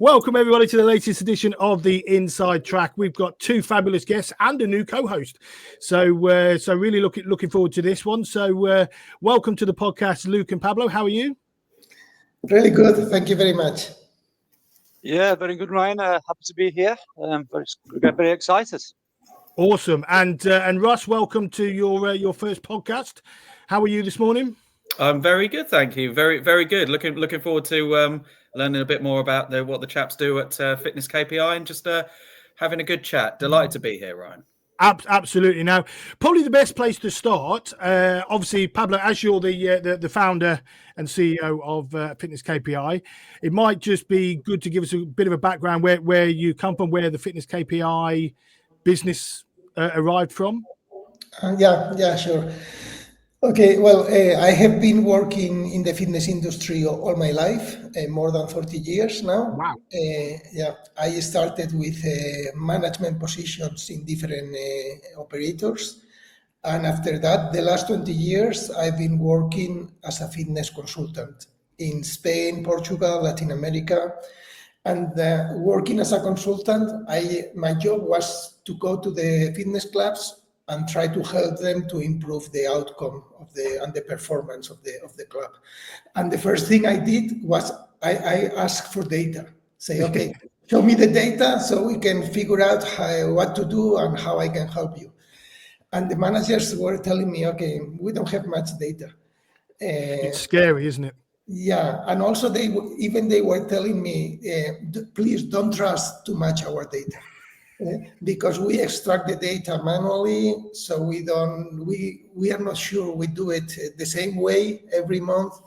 Welcome everybody to the latest edition of the Inside Track. We've got two fabulous guests and a new co-host, so really looking forward to this one. So welcome to the podcast, Luke and Pablo. How are you? Really good, thank you very much. Yeah, very good, Ryan. Happy to be here. Very excited. Awesome, and Russ, welcome to your first podcast. How are you this morning? I'm very good, thank you. Very good. Looking forward to learning a bit more about what the chaps do at Fitness KPI and just having a good chat. Delighted to be here, Ryan. Absolutely. Now, probably the best place to start. Obviously, Pablo, as you're the founder and CEO of Fitness KPI, it might just be good to give us a bit of a background where you come from, where the Fitness KPI business arrived from. Yeah, sure. Okay, well, I have been working in the fitness industry all my life, more than 30 years now. Wow. I started with management positions in different operators. And after that, the last 20 years, I've been working as a fitness consultant in Spain, Portugal, Latin America. And working as a consultant, my job was to go to the fitness clubs and try to help them to improve the outcome and the performance of the club. And the first thing I did was I asked for data. Say, okay, show me the data so we can figure out what to do and how I can help you. And the managers were telling me, okay, we don't have much data. It's scary, isn't it? Yeah, and also they were telling me, please don't trust too much our data. Because we extract the data manually, so we are not sure we do it the same way every month.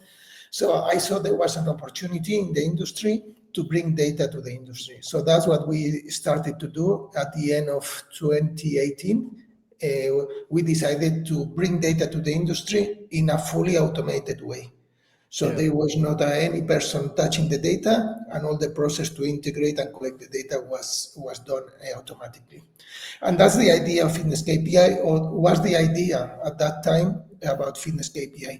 So I saw there was an opportunity in the industry to bring data to the industry. So that's what we started to do at the end of 2018. We decided to bring data to the industry in a fully automated way. So there was not any person touching the data, and all the process to integrate and collect the data was done automatically. And that's the idea of Fitness KPI, or was the idea at that time about Fitness KPI,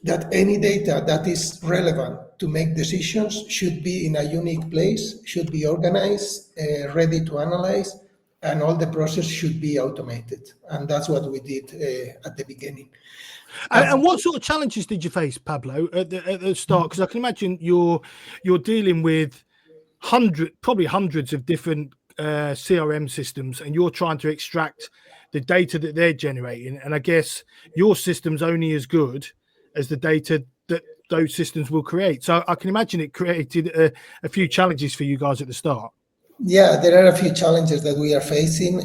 that any data that is relevant to make decisions should be in a unique place, should be organized, ready to analyze, and all the process should be automated. And that's what we did at the beginning. And what sort of challenges did you face, Pablo, at the start? Because I can imagine you're dealing with probably hundreds of different CRM systems, and you're trying to extract the data that they're generating. And I guess your system's only as good as the data that those systems will create. So I can imagine it created a few challenges for you guys at the start. Yeah, there are a few challenges that we are facing.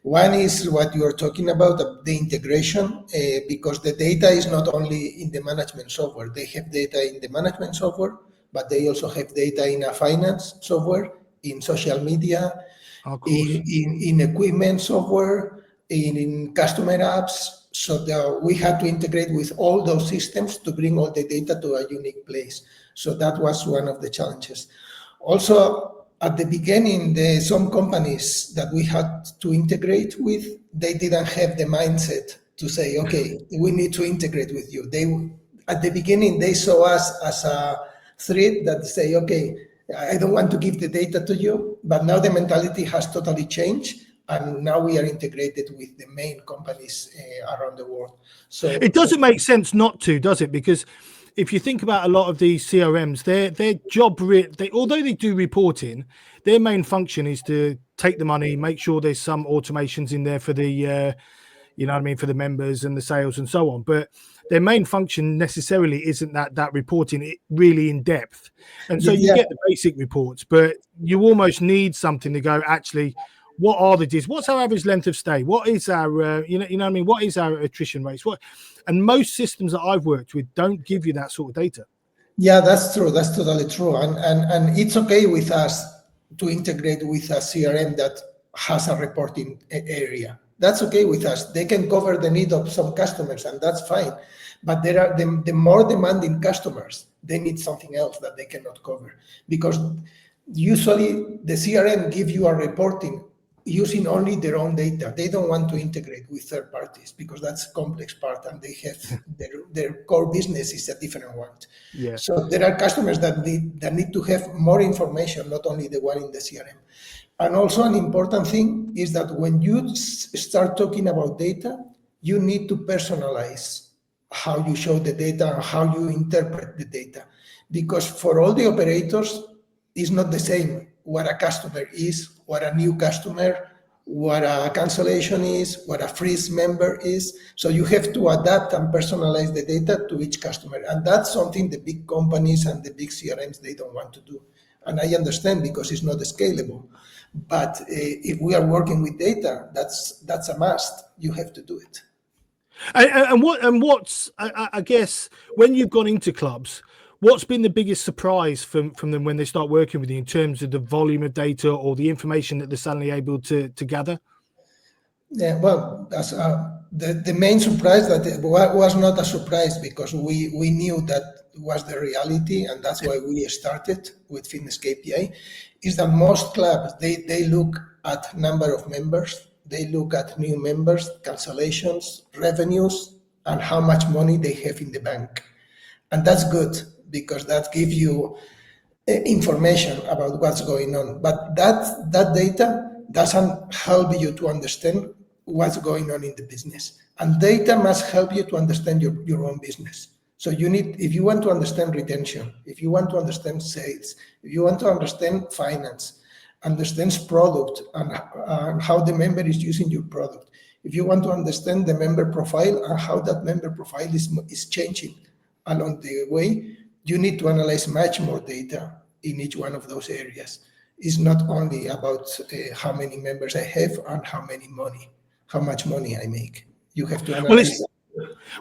One is what you are talking about, the integration, because the data is not only in the management software. They have data in the management software, but they also have data in a finance software, in social media, in equipment software, in customer apps. So we had to integrate with all those systems to bring all the data to a unique place. So that was one of the challenges. Also, at the beginning, some companies that we had to integrate with, they didn't have the mindset to say, okay, we need to integrate with you. At the beginning, they saw us as a threat that say, okay, I don't want to give the data to you, but now the mentality has totally changed. And now we are integrated with the main companies around the world. So it doesn't make sense not to, does it? Because if you think about a lot of these CRMs, their job, although they do reporting, their main function is to take the money, make sure there's some automations in there for the, for the members and the sales and so on. But their main function necessarily isn't that reporting really in depth. And so you get the basic reports, but you almost need something to go, actually, what are what's our average length of stay? What is our, what is our attrition rates? And most systems that I've worked with don't give you that sort of data. Yeah, that's true. That's totally true. And it's okay with us to integrate with a CRM that has a reporting area. That's okay with us. They can cover the need of some customers, and that's fine. But there are the more demanding customers, they need something else that they cannot cover. Because usually the CRM gives you a reporting using only their own data. They don't want to integrate with third parties because that's a complex part, and they have their core business is a different one. Yeah. So there are customers that need to have more information, not only the one in the CRM. And also an important thing is that when you start talking about data, you need to personalize how you show the data and how you interpret the data. Because for all the operators, it's not the same what a customer is, what a new customer, what a cancellation is, what a freeze member is. So you have to adapt and personalize the data to each customer. And that's something the big companies and the big CRMs, they don't want to do. And I understand because it's not scalable. But if we are working with data, that's a must. You have to do it. And what's I guess when you've gone into clubs, what's been the biggest surprise from them when they start working with you in terms of the volume of data or the information that they're suddenly able to gather? Yeah, well, that's the main surprise that was not a surprise because we knew that was the reality, and that's why we started with Fitness KPI, is that most clubs, they look at number of members, they look at new members, cancellations, revenues, and how much money they have in the bank. And that's good because that gives you information about what's going on. But that data doesn't help you to understand what's going on in the business. And data must help you to understand your own business. So you need, if you want to understand retention, if you want to understand sales, if you want to understand finance, understands product and how the member is using your product, if you want to understand the member profile and how that member profile is changing along the way, you need to analyze much more data in each one of those areas. It's not only about how many members I have and how much money I make. You have to analyze.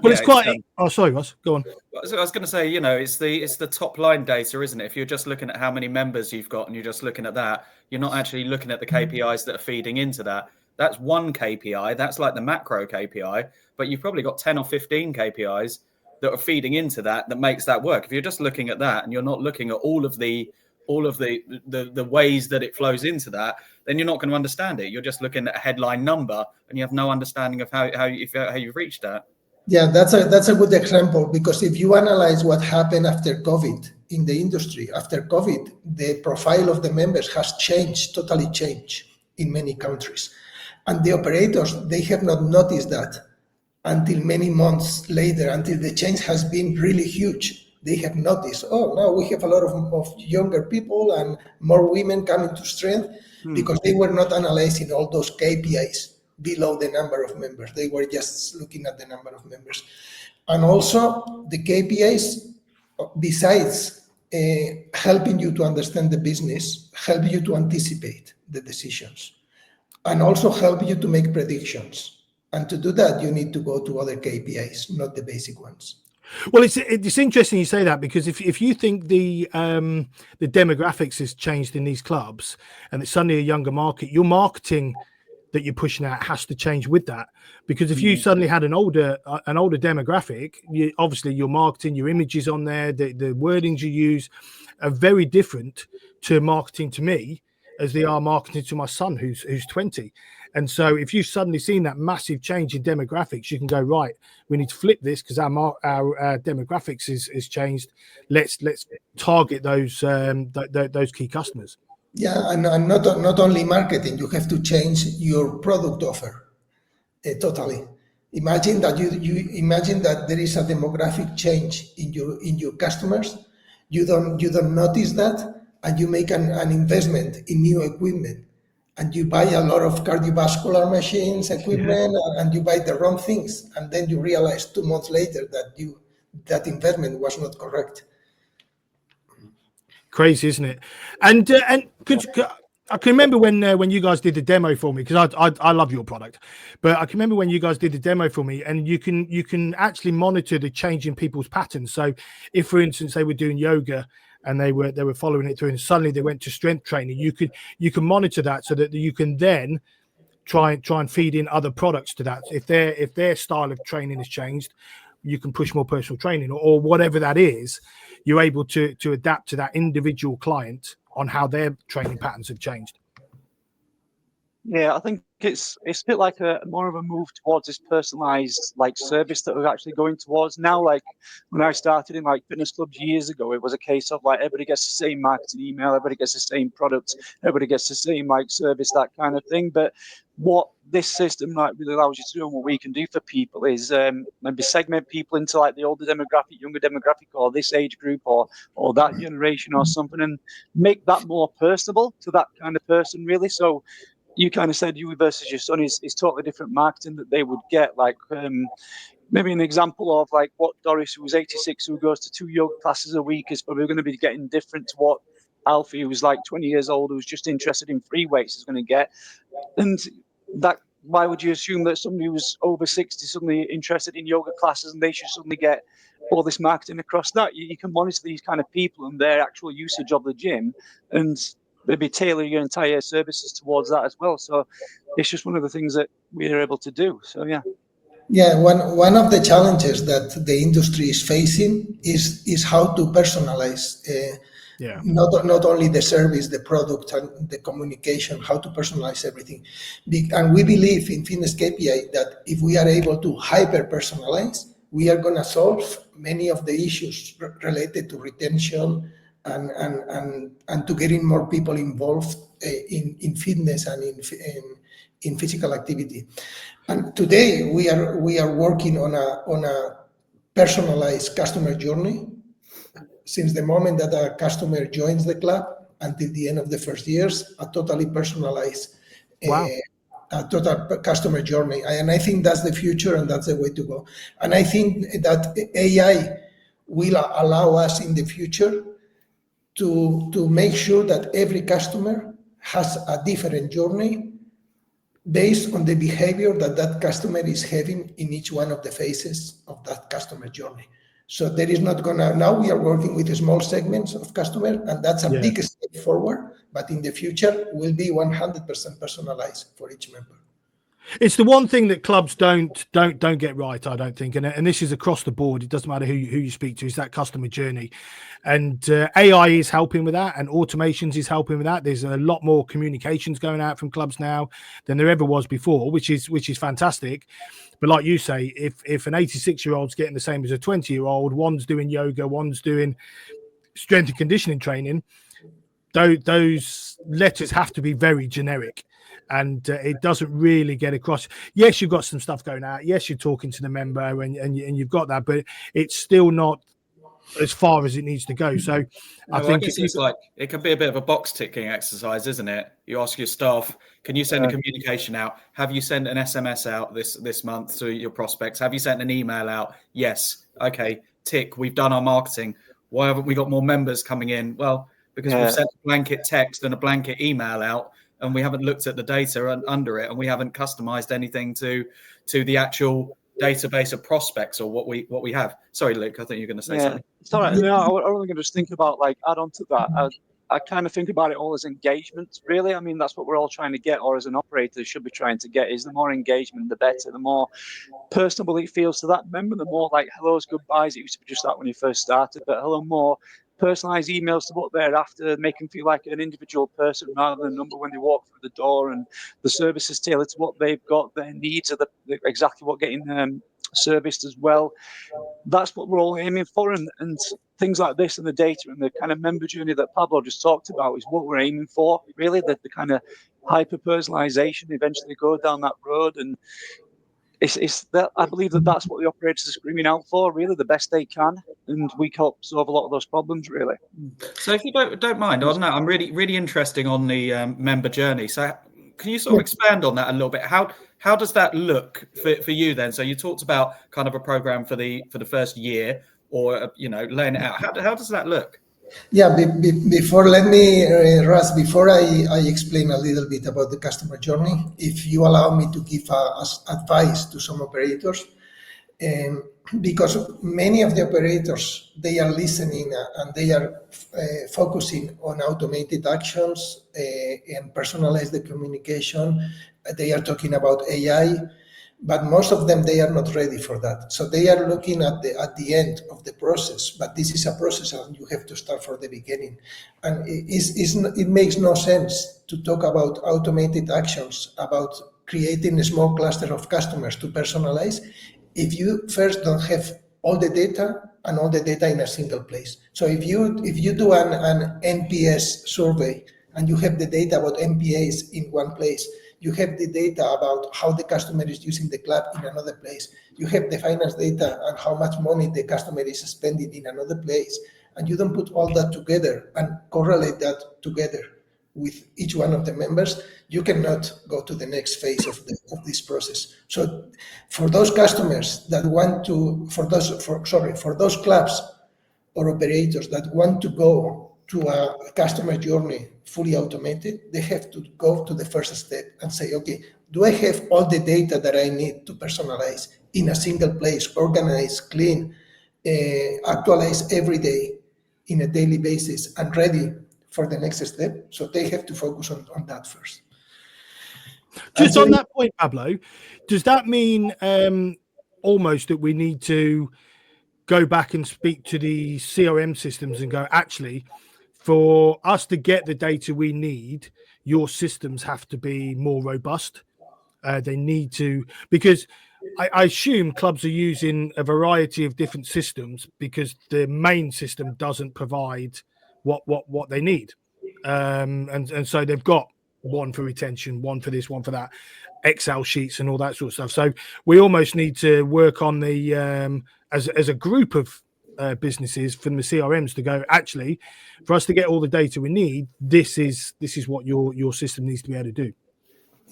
It's quite. Oh, sorry, Ross. Go on. So I was going to say, it's the top line data, isn't it? If you're just looking at how many members you've got and you're just looking at that, you're not actually looking at the KPIs that are feeding into that. That's one KPI. That's like the macro KPI, but you've probably got 10 or 15 KPIs that are feeding into that makes that work. If you're just looking at that and you're not looking at all of the ways that it flows into that, then you're not going to understand it. You're just looking at a headline number and you have no understanding of how you've reached that. Yeah, that's a good example, because if you analyze what happened after COVID in the industry, after COVID, the profile of the members has totally changed in many countries. And the operators, they have not noticed that until many months later, until the change has been really huge. They have noticed, now we have a lot of younger people and more women coming to strength because they were not analyzing all those KPIs below the number of members. They were just looking at the number of members. And also the KPIs, besides helping you to understand the business, help you to anticipate the decisions and also help you to make predictions. And to do that, you need to go to other KPIs, not the basic ones. Well, it's interesting you say that, because if you think the demographics has changed in these clubs and it's suddenly a younger market, your marketing that you're pushing out has to change with that. Because if you suddenly had an older demographic, obviously your marketing, your images on there, the wordings you use are very different to marketing to me as they are marketing to my son who's 20. And so if you've suddenly seen that massive change in demographics, you can go, right, we need to flip this because our demographics is changed. Let's target those key customers. Yeah, and not only marketing, you have to change your product offer totally. Imagine that imagine that there is a demographic change in your customers. You don't notice that, and you make an investment in new equipment, and you buy a lot of cardiovascular machines, equipment, and you buy the wrong things, and then you realize 2 months later that investment was not correct. Crazy, isn't it? And I can remember when you guys did the demo for me, because I love your product, but I can remember when you guys did the demo for me, and you can actually monitor the change in people's patterns. So if, for instance, they were doing yoga and they were following it through, and suddenly they went to strength training, you can monitor that so that you can then try and feed in other products to that. If their style of training has changed, you can push more personal training or whatever that is. You're able to adapt to that individual client on how their training patterns have changed. Yeah, I think it's a bit like a more of a move towards this personalized like service that we're actually going towards now. Like when I started in like fitness clubs years ago, it was a case of like everybody gets the same marketing email, everybody gets the same product, everybody gets the same like service, that kind of thing. But what this system like really allows you to do and what we can do for people is maybe segment people into like the older demographic, younger demographic, or this age group or that generation or something, and make that more personable to that kind of person really. So you kind of said you versus your son is totally different marketing that they would get. Like maybe an example of like what Doris, who's 86, who goes to 2 yoga classes a week, is probably going to be getting different to what Alfie, who's like 20 years old, who's just interested in free weights, is going to get. And that, why would you assume that somebody who's over 60 suddenly interested in yoga classes and they should suddenly get all this marketing across that? You can monitor these kind of people and their actual usage of the gym and maybe tailor your entire services towards that as well. So it's just one of the things that we're able to do. So yeah. Yeah, one of the challenges that the industry is facing is how to personalize not only the service, the product, and the communication, how to personalize everything. And we believe in Fitness KPI that if we are able to hyper personalize, we are going to solve many of the issues related to retention and to getting more people involved in fitness and in physical activity. And today we are working on a personalized customer journey. Since the moment that a customer joins the club until the end of the first years, a totally personalized a total customer journey. And I think that's the future and that's the way to go. And I think that AI will allow us in the future to make sure that every customer has a different journey based on the behavior that customer is having in each one of the phases of that customer journey. So there is not gonna, now we are working with small segments of customer, and that's a big step forward, but in the future will be 100% personalized for each member. It's the one thing that clubs don't get right, I don't think, and this is across the board. It doesn't matter who you speak to; it's that customer journey, and AI is helping with that, and automations is helping with that. There's a lot more communications going out from clubs now than there ever was before, which is fantastic. But like you say, if an 86-year-old's getting the same as a 20-year-old, one's doing yoga, one's doing strength and conditioning training, those letters have to be very generic. And it doesn't really get across. Yes, you've got some stuff going out. Yes, you're talking to the member and you've got that, but it's still not as far as it needs to go. So I think it's like it can be a bit of a box ticking exercise, isn't it? You ask your staff, can you send a communication out? Have you sent an SMS out this month to your prospects? Have you sent an email out? Yes. Okay, tick. We've done our marketing. Why haven't we got more members coming in? Well, because we've sent a blanket text and a blanket email out, and we haven't looked at the data under it, and we haven't customized anything to the actual database of prospects or what we have. Sorry, Luke, I think you're going to say something. It's all right. No, I was only going to just think about like add on to that. I kind of think about it all as engagement, really. I mean, that's what we're all trying to get, or as an operator should be trying to get, is the more engagement, the better, the more personable it feels to that member, the more like hellos, goodbyes. It used to be just that when you first started, but hello, more personalized emails to what they're after, make them feel like an individual person rather than a number when they walk through the door, and the services tailored to what they've got, their needs are exactly what getting serviced as well. That's what we're all aiming for, and things like this and the data and the kind of member journey that Pablo just talked about is what we're aiming for, really, the kind of hyper personalization, eventually go down that road. And it's that I believe that's what the operators are screaming out for, really, the best they can, and we help solve a lot of those problems, really. So if you don't mind on that, I'm really interested on the member journey. So can you sort of expand on that a little bit? How does that look for you then? So you talked about kind of a program for the first year, or laying it out. How does that look? Yeah, before let me, Russ, before I explain a little bit about the customer journey, if you allow me to give advice to some operators, because many of the operators, they are listening and they are focusing on automated actions and personalize the communication. They are talking about AI, but most of them, they are not ready for that. So they are looking at the end of the process, but this is a process and you have to start from the beginning. And it makes no sense to talk about automated actions, about creating a small cluster of customers to personalize, if you first don't have all the data and all the data in a single place. So if you do an NPS survey and you have the data about NPS in one place, you have the data about how the customer is using the club in another place, you have the finance data and how much money the customer is spending in another place, and you don't put all that together and correlate that together with each one of the members, you cannot go to the next phase of this process. So for those customers that want to, for those clubs or operators that want to go to a customer journey fully automated, they have to go to the first step and say, okay, do I have all the data that I need to personalize in a single place, organize, clean, actualize every day in a daily basis and ready for the next step? So they have to focus on that first. Just on that point, Pablo, does that mean almost that we need to go back and speak to the CRM systems and go, actually, for us to get the data we need, your systems have to be more robust? They need to, because I assume clubs are using a variety of different systems because the main system doesn't provide what they need. And so they've got one for retention, one for this, one for that, Excel sheets and all that sort of stuff. So we almost need to work on the as a group of businesses from the CRMs to go, actually, for us to get all the data we need, this is what your system needs to be able to do.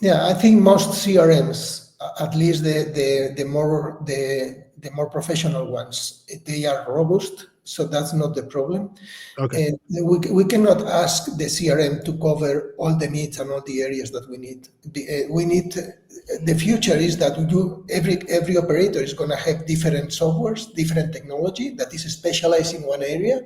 Yeah, I think most CRMs, at least the more professional ones, they are robust, so that's not the problem. Okay. And we cannot ask the CRM to cover all the needs and all the areas that we need. We need the future is that every operator is going to have different softwares, different technology that is specialized in one area,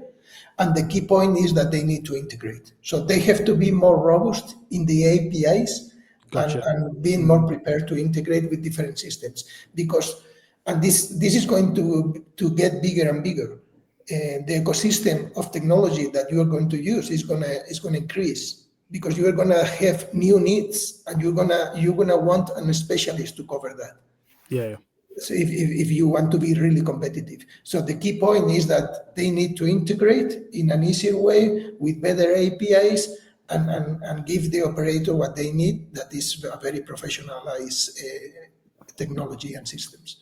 and the key point is that they need to integrate. So they have to be more robust in the APIs. Gotcha. And being more prepared to integrate with different systems, because this is going to get bigger and bigger. The ecosystem of technology that you are going to use is going to increase, because you are going to have new needs and you're gonna want a specialist to cover that. Yeah. So if you want to be really competitive, so the key point is that they need to integrate in an easier way with better APIs. And give the operator what they need, that is a very professionalized technology and systems.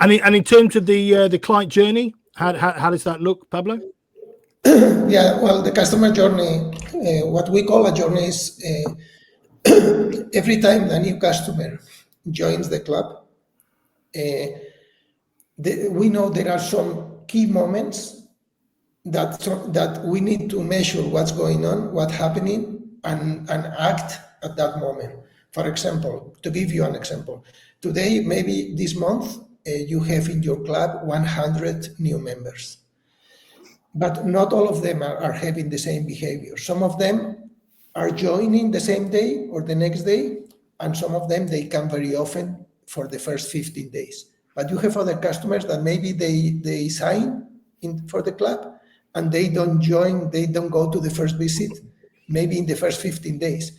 And in terms of the client journey, how does that look, Pablo? Yeah, well, the customer journey, what we call a journey is every time a new customer joins the club, we know there are some key moments that we need to measure what's going on, what's happening, and act at that moment. For example, to give you an example, today, maybe this month, you have in your club 100 new members. But not all of them are having the same behavior. Some of them are joining the same day or the next day, and some of them, they come very often for the first 15 days. But you have other customers that maybe they sign in for the club, and they don't join, they don't go to the first visit, maybe in the first 15 days.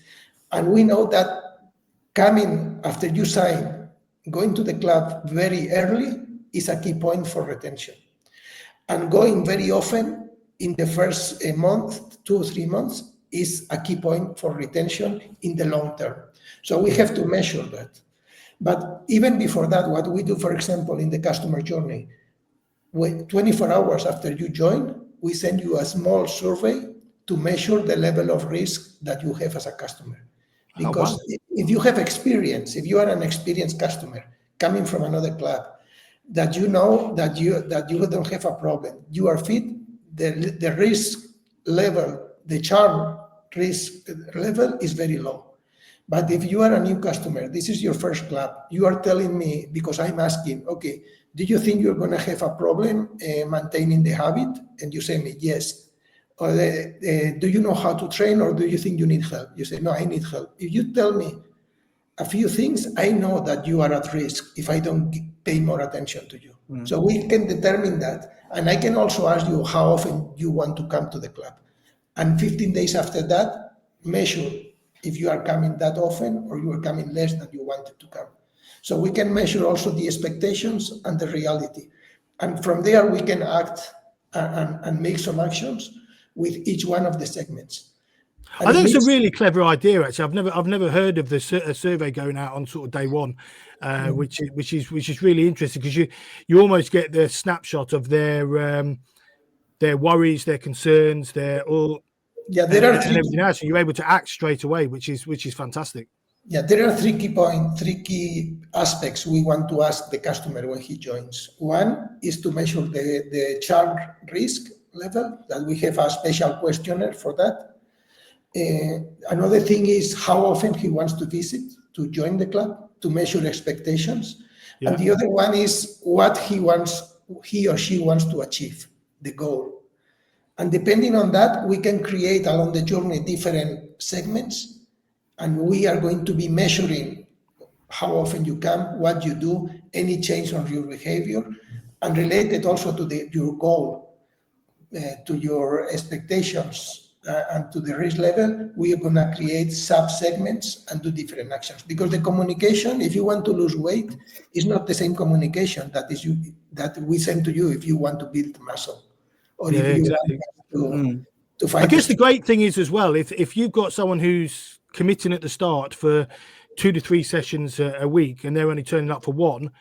And we know that coming after you sign, going to the club very early is a key point for retention. And going very often in the first month, 2 or 3 months, is a key point for retention in the long term. So we have to measure that. But even before that, what we do, for example, in the customer journey, 24 hours after you join, we send you a small survey to measure the level of risk that you have as a customer. Because if you have experience, if you are an experienced customer coming from another club, that you know that you don't have a problem, you are fit, the risk level, the churn risk level is very low. But if you are a new customer, this is your first club, you are telling me, because I'm asking, okay, do you think you're going to have a problem maintaining the habit? And you say me, yes. Or do you know how to train, or do you think you need help? You say, no, I need help. If you tell me a few things, I know that you are at risk if I don't pay more attention to you. So we can determine that. And I can also ask you how often you want to come to the club. And 15 days after that, measure if you are coming that often or you are coming less than you wanted to come. So we can measure also the expectations and the reality. And from there, we can act and make some actions with each one of the segments. And I think it's a really clever idea. Actually, I've never heard of a survey going out on sort of day one, which is really interesting, because you almost get the snapshot of their worries, their concerns, their all. Yeah, there are and everything else. So you're able to act straight away, which is fantastic. Yeah, there are three key aspects we want to ask the customer when he joins. One is to measure the churn risk level, that we have a special questionnaire for that. Another thing is how often he wants to visit to join the club, to measure expectations. Yeah. And the other one is what he or she wants to achieve, the goal. And depending on that, we can create along the journey different segments, and we are going to be measuring how often you come, what you do, any change on your behavior, and related also to your goal, to your expectations, and to the risk level. We are going to create sub-segments and do different actions, because the communication, if you want to lose weight, is not the same communication that we send to you if you want to build muscle, or if you want to fight. I guess the great thing is as well, if you've got someone who's committing at the start for 2 to 3 sessions a week and they're only turning up for one,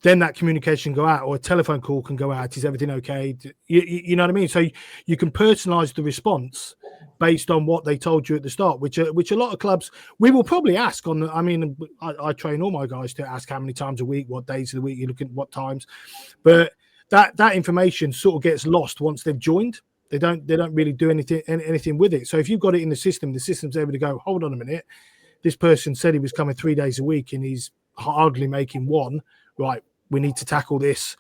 then that communication go out, or a telephone call can go out. Is everything okay? You know what I mean? So you can personalize the response based on what they told you at the start, which a lot of clubs, we will probably ask on. I mean, I train all my guys to ask how many times a week, what days of the week you're looking at, what times, but that information sort of gets lost once they've joined. They don't really do anything with it. So if you've got it in the system's able to go, hold on a minute, this person said he was coming 3 days a week and he's hardly making one. Right, we need to tackle this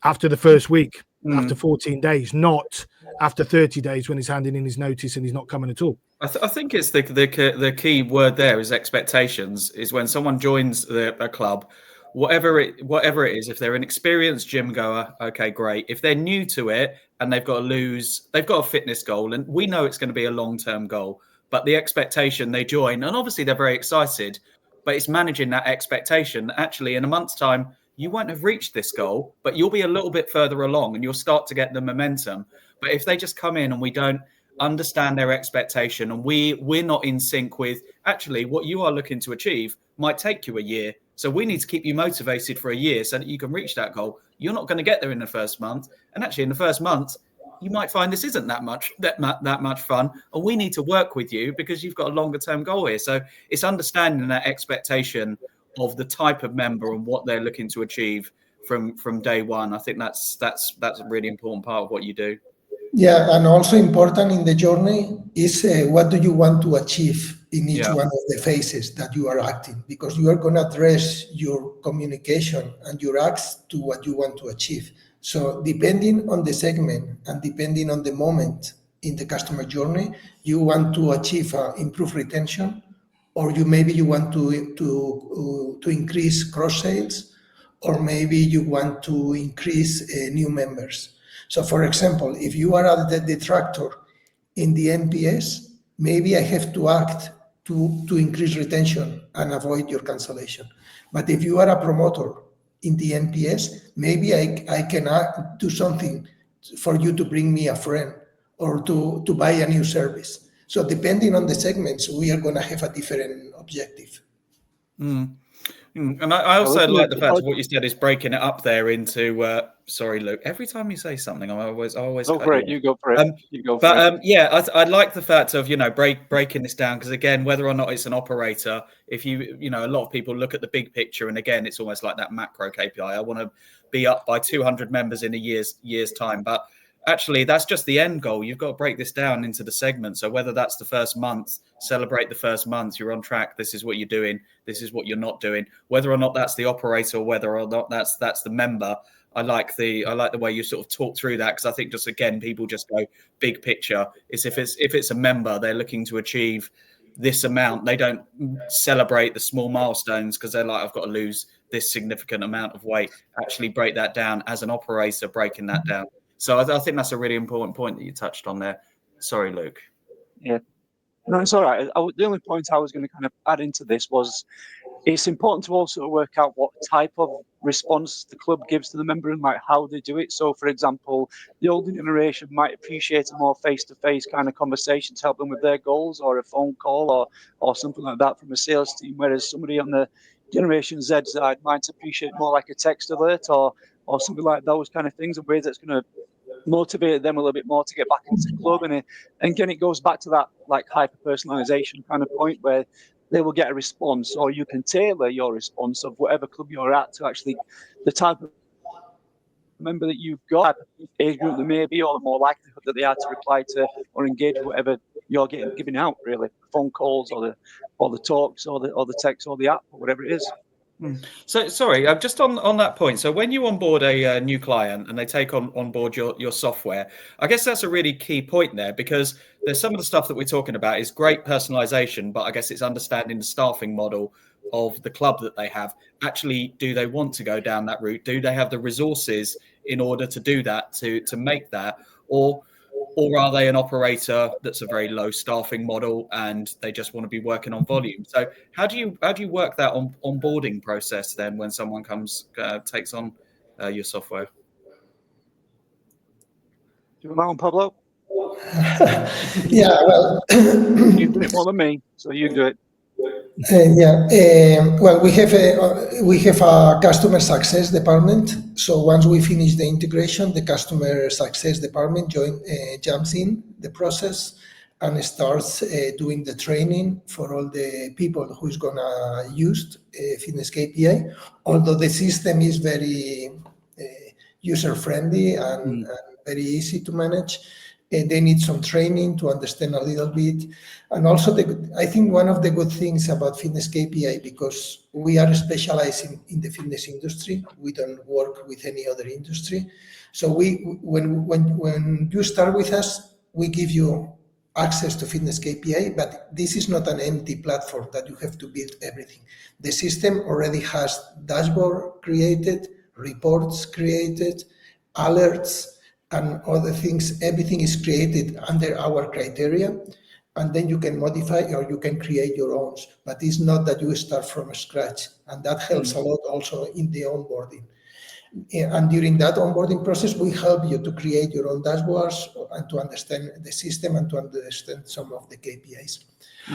after the first week, after 14 days, not after 30 days when he's handing in his notice and he's not coming at all. I think it's the key word there is expectations. Is when someone joins a club, whatever it is, if they're an experienced gym goer, okay, great. If they're new to it and they've got a fitness goal, and we know it's going to be a long-term goal, but the expectation, they join, and obviously they're very excited, but it's managing that expectation. Actually, in a month's time, you won't have reached this goal, but you'll be a little bit further along and you'll start to get the momentum. But if they just come in and we don't understand their expectation, and we're not in sync with actually what you are looking to achieve might take you a year. So we need to keep you motivated for a year so that you can reach that goal. You're not going to get there in the first month. And actually in the first month, you might find this isn't that much fun. And we need to work with you because you've got a longer term goal here. So it's understanding that expectation of the type of member and what they're looking to achieve from day one. I think that's a really important part of what you do. Yeah, and also important in the journey is what do you want to achieve in each one of the phases that you are acting, because you are going to address your communication and your acts to what you want to achieve. So depending on the segment and depending on the moment in the customer journey, you want to achieve improved retention, or maybe you want to increase cross sales, or maybe you want to increase new members. So, for example, if you are a detractor in the NPS, maybe I have to act to increase retention and avoid your cancellation. But if you are a promoter in the NPS, maybe I can do something for you to bring me a friend or to buy a new service. So depending on the segments, we are going to have a different objective. And I also like the fact of what you said is breaking it up there into. Sorry, Luke. Every time you say something, I always. Go for it. You go for it. I like the fact of breaking this down, because again, whether or not it's an operator, if a lot of people look at the big picture, and again, it's almost like that macro KPI. I want to be up by 200 members in a year's time, but actually, that's just the end goal. You've got to break this down into the segments. So whether that's the first month, celebrate the first month, you're on track. This is what you're doing. This is what you're not doing. Whether or not that's the operator, or whether or not that's the member. I like the way you sort of talk through that, because I think just again, people just go big picture. It's if it's a member, they're looking to achieve this amount. They don't celebrate the small milestones because they're like, I've got to lose this significant amount of weight. Actually break that down as an operator, breaking that down. So I think that's a really important point that you touched on there. Sorry, Luke. Yeah. No, it's all right. The only point I was going to kind of add into this was it's important to also work out what type of response the club gives to the member and like how they do it. So, for example, the older generation might appreciate a more face-to-face kind of conversation to help them with their goals, or a phone call, or something like that from a sales team. Whereas somebody on the Generation Z side might appreciate more like a text alert or something like those kind of things, in ways that's going to motivate them a little bit more to get back into the club. And again, it goes back to that like hyper personalization kind of point where they will get a response, or you can tailor your response of whatever club you're at to actually the type of member that you've got, age group there may be, or the more likelihood that they are to reply to or engage with whatever you're giving out, really, phone calls or the talks or the text or the app or whatever it is. So sorry, just on that point. So when you onboard a new client and they take on board your software, I guess that's a really key point there, because there's some of the stuff that we're talking about is great personalization, but I guess it's understanding the staffing model of the club that they have. Actually, do they want to go down that route? Do they have the resources in order to do that, to make that, or are they an operator that's a very low staffing model and they just want to be working on volume? So how do you work that onboarding process then when someone takes on your software? Do you want that one, Pablo? Yeah, well, You've done it more than me, so you do it. Well, we have a customer success department. So once we finish the integration, the customer success department jumps in the process and starts doing the training for all the people who's gonna use Fitness KPI. Although the system is very user friendly and very easy to manage, they need some training to understand a little bit. And also, I think one of the good things about Fitness KPI, because we are specializing in the fitness industry, we don't work with any other industry. So when you start with us, we give you access to Fitness KPI, but this is not an empty platform that you have to build everything. The system already has dashboard created, reports created, alerts, and other things. Everything is created under our criteria, and then you can modify or you can create your own. But it's not that you start from scratch, and that helps a lot also in the onboarding. And during that onboarding process, we help you to create your own dashboards and to understand the system and to understand some of the KPIs.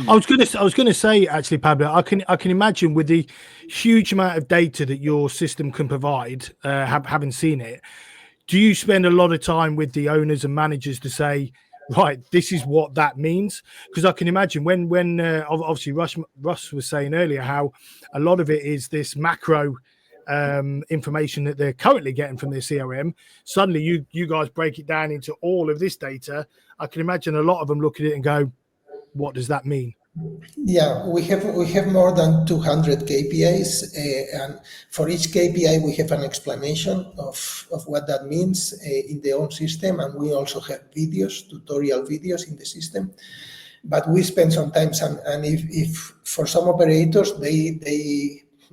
I was gonna say, actually, Pablo, I can imagine with the huge amount of data that your system can provide, having seen it. Do you spend a lot of time with the owners and managers to say, right, this is what that means? Because I can imagine when obviously Russ was saying earlier how a lot of it is this macro information that they're currently getting from their CRM. Suddenly you guys break it down into all of this data. I can imagine a lot of them look at it and go, what does that mean? Yeah, we have more than 200 KPIs, and for each KPI we have an explanation of what that means in the own system, and we also have tutorial videos in the system. But we spend some time, and if for some operators they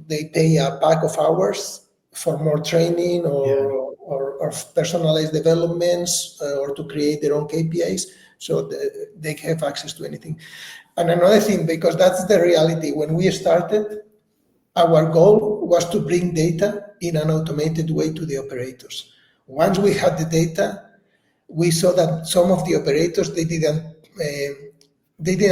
pay a pack of hours for more training or personalized developments or to create their own KPIs, so they have access to anything. And another thing, because that's the reality, when we started, our goal was to bring data in an automated way to the operators. Once we had the data, we saw that some of the operators, they didn't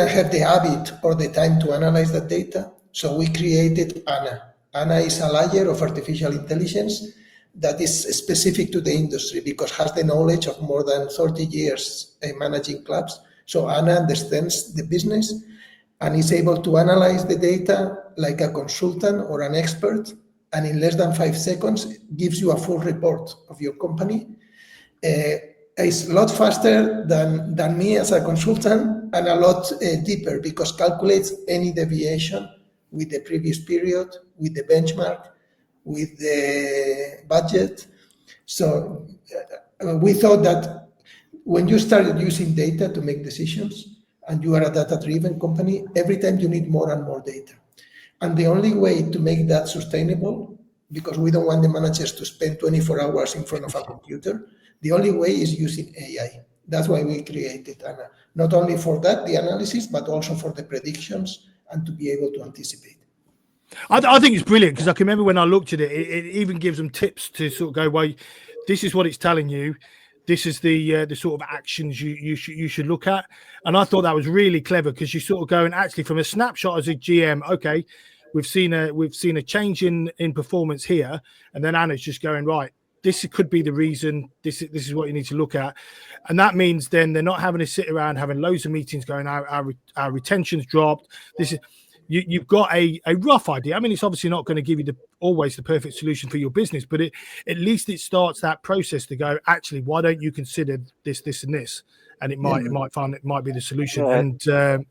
have the habit or the time to analyze that data. So we created ANA. ANA is a layer of artificial intelligence that is specific to the industry because has the knowledge of more than 30 years managing clubs. So ANA understands the business and is able to analyze the data like a consultant or an expert, and in less than 5 seconds gives you a full report of your company. It's a lot faster than me as a consultant, and a lot deeper because calculates any deviation with the previous period, with the benchmark, with the budget. So we thought that when you started using data to make decisions, and you are a data-driven company, every time you need more and more data. And the only way to make that sustainable, because we don't want the managers to spend 24 hours in front of a computer, the only way is using AI. That's why we created, and not only for that, the analysis, but also for the predictions and to be able to anticipate. I think it's brilliant, because I can remember when I looked at it, it even gives them tips to sort of go, well, this is what it's telling you. This is the sort of actions you should look at. And I thought that was really clever, because you sort of go and actually from a snapshot as a GM, okay, we've seen a change in performance here, and then Anna's just going, right, this could be the reason. This is what you need to look at, and that means then they're not having to sit around having loads of meetings going. Our retention's dropped. This is. You've got a rough idea. I mean, it's obviously not going to give you always the perfect solution for your business, but at least it starts that process to go, actually, why don't you consider this, and this? And it might be the solution. Yeah. And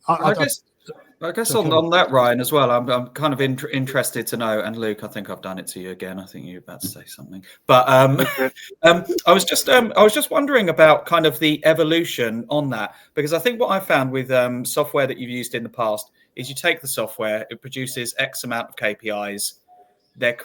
I guess on that, Ryan, as well, I'm kind of interested to know, and Luke, I think I've done it to you again. I think you're about to say something, but I was just wondering about kind of the evolution on that, because I think what I found with software that you've used in the past is you take the software, it produces X amount of KPIs. They're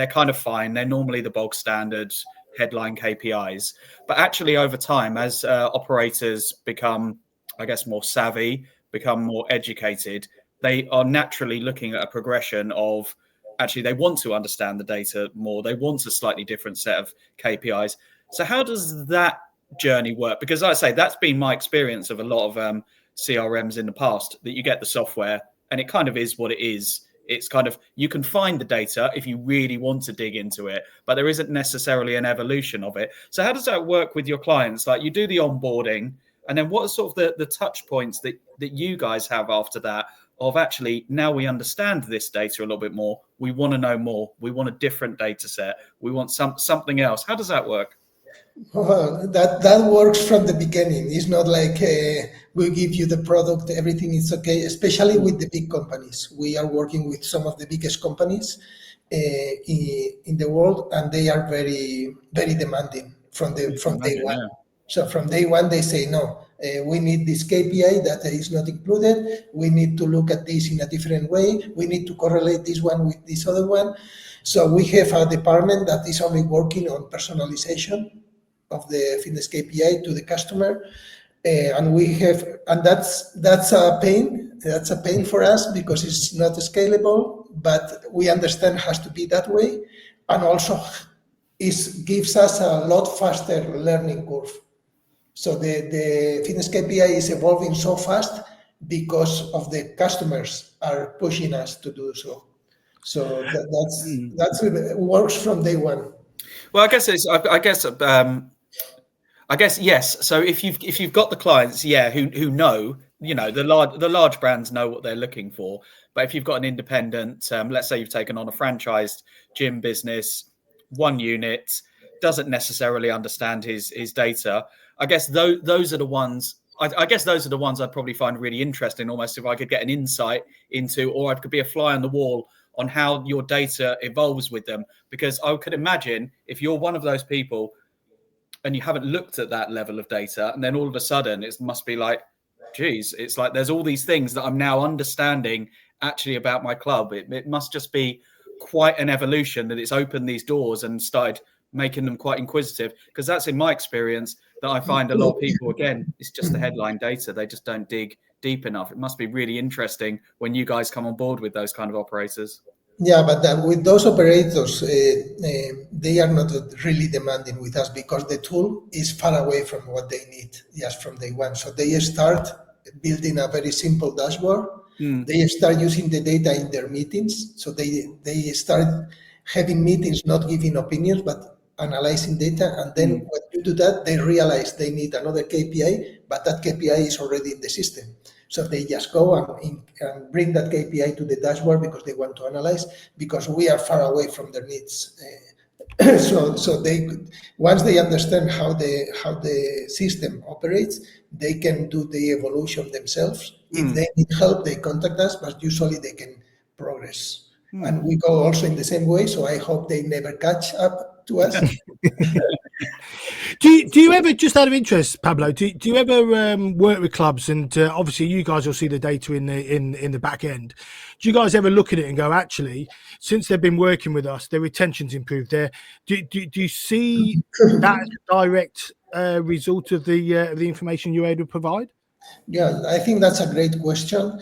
kind of fine. They're normally the bog standard headline KPIs, but actually over time, as operators become, I guess, more savvy, become more educated, they are naturally looking at a progression of actually they want to understand the data more. They want a slightly different set of KPIs. So how does that journey work? Because like I say, that's been my experience of a lot of CRMs in the past, that you get the software and it kind of is what it is. It's kind of, you can find the data if you really want to dig into it, but there isn't necessarily an evolution of it. So how does that work with your clients? Like, you do the onboarding, and then what are sort of the touch points that you guys have after that of actually, now we understand this data a little bit more, we want to know more, we want a different data set, we want something else. How does that work? Well, that works from the beginning. It's not like we give you the product, everything is okay, especially with the big companies. We are working with some of the biggest companies in the world, and they are very, very demanding from day one. Yeah. So from day one, they say, no, we need this KPI that is not included. We need to look at this in a different way. We need to correlate this one with this other one. So we have a department that is only working on personalization of the fitness KPI to the customer, and that's a pain. That's a pain for us because it's not scalable. But we understand it has to be that way, and also it gives us a lot faster learning curve. So the fitness KPI is evolving so fast because of the customers are pushing us to do so. So that's works from day one. Well, I guess yes. So if you've got the clients, who know, the large brands know what they're looking for. But if you've got an independent, let's say you've taken on a franchised gym business, one unit, doesn't necessarily understand his data. I guess those are the ones. I guess those are the ones I'd probably find really interesting, almost if I could get an insight into, or I could be a fly on the wall on how your data evolves with them. Because I could imagine if you're one of those people and you haven't looked at that level of data, and then all of a sudden it must be like, geez, it's like there's all these things that I'm now understanding actually about my club. It must just be quite an evolution that it's opened these doors and started making them quite inquisitive, because that's in my experience that I find a lot of people, again, it's just the headline data. They just don't dig deep enough. It must be really interesting when you guys come on board with those kind of operators. Yeah, but with those operators, they are not really demanding with us because the tool is far away from what they need just from day one. So they start building a very simple dashboard. They start using the data in their meetings. So they start having meetings, not giving opinions, but analyzing data. And then when you do that, they realize they need another KPI, but that KPI is already in the system. So they just go and bring that KPI to the dashboard because they want to analyze, because we are far away from their needs. So they, once they understand how the system operates, they can do the evolution themselves. If they need help, they contact us, but usually they can progress. And we go also in the same way. So I hope they never catch up to us. Do you ever, just out of interest, Pablo, do you ever work with clubs, and obviously you guys will see the data in the back end. Do you guys ever look at it and go, actually, since they've been working with us, their retention's improved? Do you see that as a direct result of the information you're able to provide? Yeah, I think that's a great question.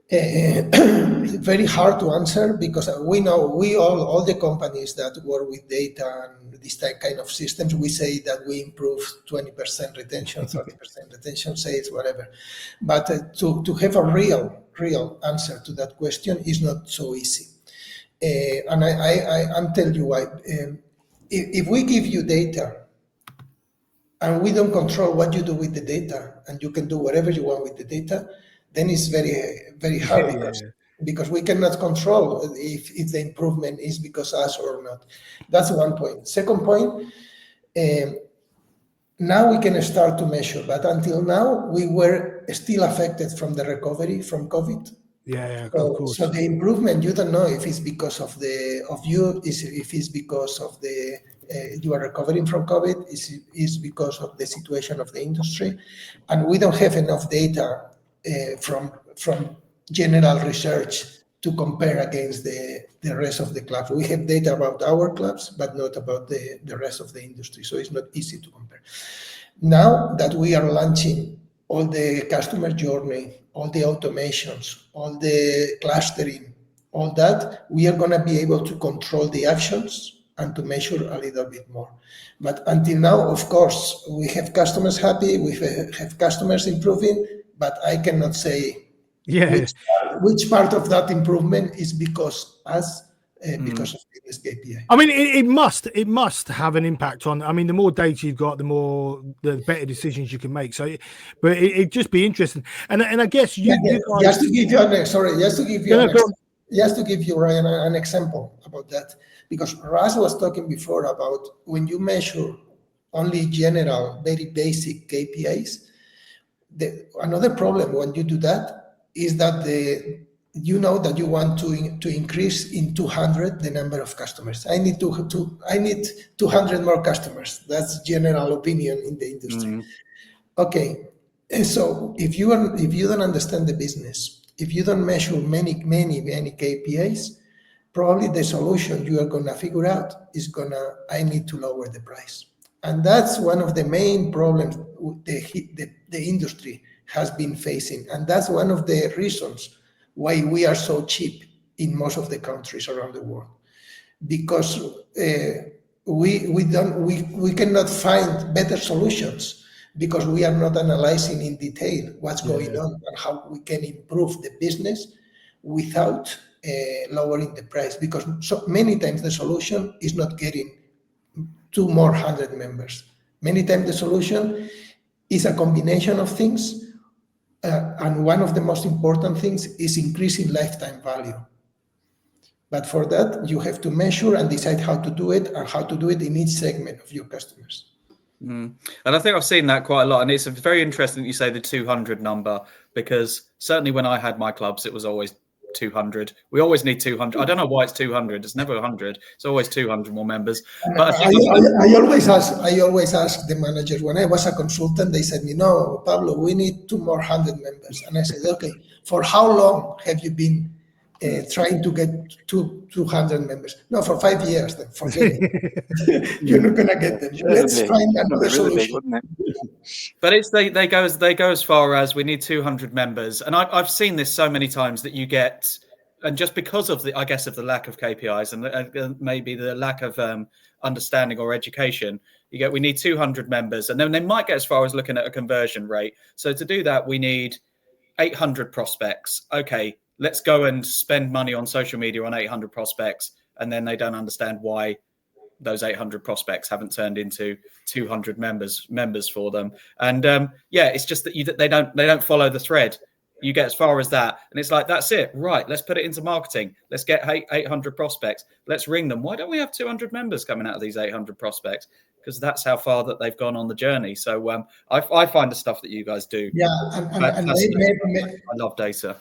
Very hard to answer, because we know, all the companies that work with data and this kind of systems, we say that we improve 20% retention, 30% retention, sales, whatever. But to have a real answer to that question is not so easy. And I'm telling you why. If we give you data and we don't control what you do with the data, and you can do whatever you want with the data, then it's very hard, because we cannot control if the improvement is because us or not. That's one point. Second point, now we can start to measure, but until now we were still affected from the recovery from COVID. Yeah, of course. So the improvement, you don't know if it's because of you, if it's because of the you are recovering from COVID, is because of the situation of the industry, and we don't have enough data from general research to compare against the rest of the clubs. We have data about our clubs, but not about the rest of the industry, so it's not easy to compare. Now that we are launching all the customer journey, all the automations, all the clustering, all that, we are going to be able to control the actions and to measure a little bit more. But until now, of course, we have customers happy, we have customers improving, but I cannot say which part of that improvement is because us, because of Fitness KPI. I mean, it must have an impact on. I mean, the more data you've got, the better decisions you can make. So, but it'd just be interesting. And I guess you guys, just to give you Ryan an example about that, because Raz was talking before about when you measure only general, very basic KPIs. Another problem when you do that is that you know that you want to increase in 200 the number of customers. I need 200 more customers. That's general opinion in the industry. Okay, and so if you don't understand the business, if you don't measure many KPIs, probably the solution you are gonna figure out is I need to lower the price, and that's one of the main problems the industry has been facing, and that's one of the reasons why we are so cheap in most of the countries around the world, because we cannot find better solutions, because we are not analyzing in detail what's going on and how we can improve the business without lowering the price, because so many times the solution is not getting 200 members. Many times the solution is a combination of things. And one of the most important things is increasing lifetime value. But for that, you have to measure and decide how to do it, and how to do it in each segment of your customers. And I think I've seen that quite a lot. And it's very interesting that you say the 200 number, because certainly when I had my clubs, it was always 200. We always need 200. I don't know why it's 200. It's never 100. It's always 200 more members. But I always ask the managers. When I was a consultant, they said, no, Pablo, we need 200 members. And I said, okay, for how long have you been trying to get 200 members? No, for 5 years. Then forget it. You're not gonna get them. Let's find another solution. But they go as far as we need 200 members, and I've seen this so many times that you get, and just because of the lack of KPIs and maybe the lack of understanding or education, we need 200 members, and then they might get as far as looking at a conversion rate. So to do that, we need 800 prospects. Okay, let's go and spend money on social media on 800 prospects, and then they don't understand why those 800 prospects haven't turned into 200 members for them. And it's just that they don't follow the thread. You get as far as that, and it's like, that's it, right? Let's put it into marketing. Let's get 800 prospects. Let's ring them. Why don't we have 200 members coming out of these 800 prospects? Because that's how far that they've gone on the journey. So I find the stuff that you guys do. Yeah, I love data.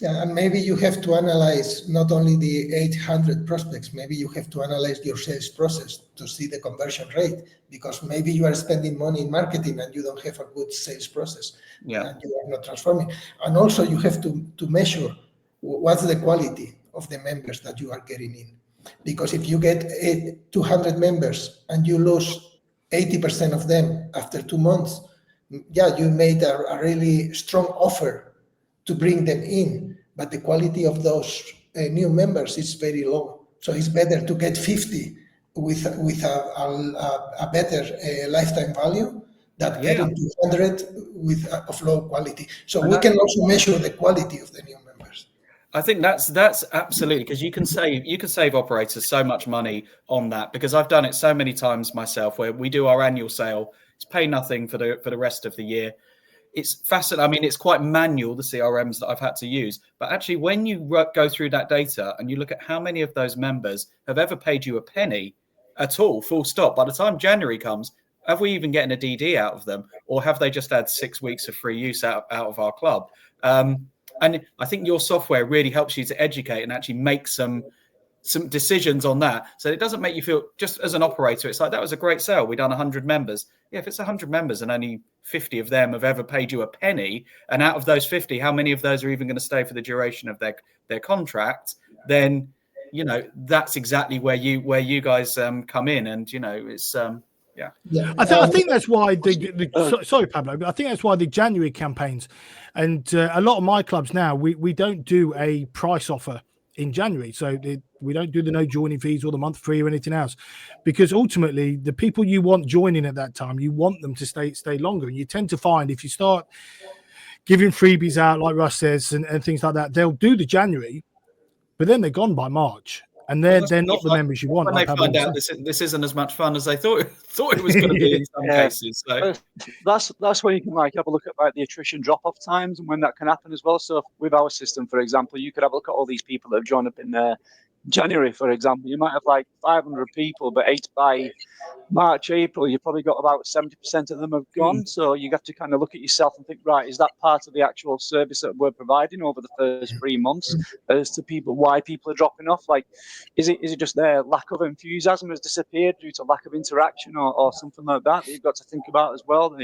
Yeah, and maybe you have to analyze not only the 800 prospects, maybe you have to analyze your sales process to see the conversion rate, because maybe you are spending money in marketing and you don't have a good sales process, and you are not transforming. And also you have to measure what's the quality of the members that you are getting in. Because if you get 200 members and you lose 80% of them after 2 months, yeah, you made a really strong offer to bring them in, but the quality of those new members is very low. So it's better to get 50 with a better lifetime value than getting 200 of low quality. So we can also measure the quality of the new members. I think that's absolutely, because you can save operators so much money on that, because I've done it so many times myself where we do our annual sale, it's pay nothing for the rest of the year. It's fascinating. I mean, it's quite manual, the CRMs that I've had to use. But actually, when you go through that data and you look at how many of those members have ever paid you a penny at all, full stop, by the time January comes, have we even getting a DD out of them? Or have they just had 6 weeks of free use out of our club? And I think your software really helps you to educate and actually make some decisions on that. So it doesn't make you feel, just as an operator, it's like, that was a great sale, we done 100 members. Yeah, if it's 100 members and only 50 of them have ever paid you a penny, and out of those 50, how many of those are even going to stay for the duration of their contract, then that's exactly where you guys come in. And it's I think that's why sorry, Pablo, but I think that's why the January campaigns, and a lot of my clubs now, we don't do a price offer in January. So we don't do the no joining fees or the month free or anything else, because ultimately the people you want joining at that time, you want them to stay longer. And you tend to find if you start giving freebies out, like Russ says, and things like that, they'll do the January, but then they're gone by March. And they're not the members you want. When they find out this isn't as much fun as they thought it was going to be in some cases. So that's where you can have a look at the attrition drop-off times and when that can happen as well. So with our system, for example, you could have a look at all these people that have joined up in January, for example. You might have 500 people, but by March, April, you've probably got about 70% of them have gone. So you have to kind of look at yourself and think, right, is that part of the actual service that we're providing over the first 3 months as to people, why people are dropping off? Is it just their lack of enthusiasm has disappeared due to lack of interaction or something like that you've got to think about as well?